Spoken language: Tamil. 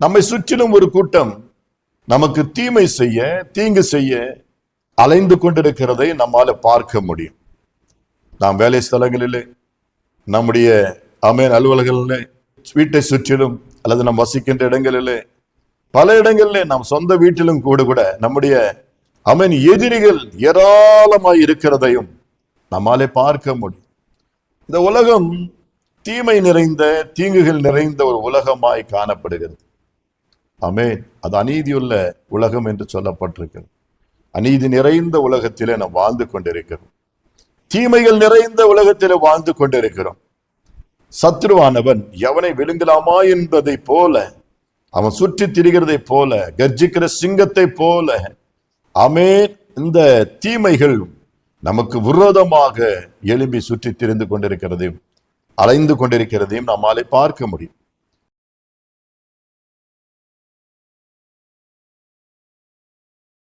நம்மை சுற்றிலும் ஒரு கூட்டம் நமக்கு தீமை செய்ய, தீங்கு செய்ய அலைந்து கொண்டிருக்கிறதை நம்மால பார்க்க முடியும். நாம் வேலை ஸ்தலங்களிலே, நம்முடைய அலுவலகங்களிலே, வீட்டை சுற்றிலும் அல்லது நாம் வசிக்கின்ற இடங்களிலே, பல இடங்களிலே, நாம் சொந்த வீட்டிலும் கூட நம்முடைய எதிரிகள் ஏராளமாய் இருக்கிறதையும் நம்மாலே பார்க்க முடியும். இந்த உலகம் தீமை நிறைந்த, தீங்குகள் நிறைந்த ஒரு உலகமாய் காணப்படுகிறது. அது அநீதியுள்ள உலகம் என்று சொல்லப்பட்டிருக்கிறது. அநீதி நிறைந்த உலகத்திலே நாம் வாழ்ந்து கொண்டிருக்கிறோம். தீமைகள் நிறைந்த உலகத்திலே வாழ்ந்து கொண்டிருக்கிறோம். சத்ருவானவன் எவனை விழுங்கலாமா என்பதை போல, அவன் சுற்றி திரிகிறதை போல, கர்ஜிக்கிற சிங்கத்தை போல இந்த தீமைகள் நமக்கு விரோதமாக எழும்பி சுற்றி திரிந்து கொண்டிருக்கிறதையும் அலைந்து கொண்டிருக்கிறதையும் நம்மாலே பார்க்க முடியும்.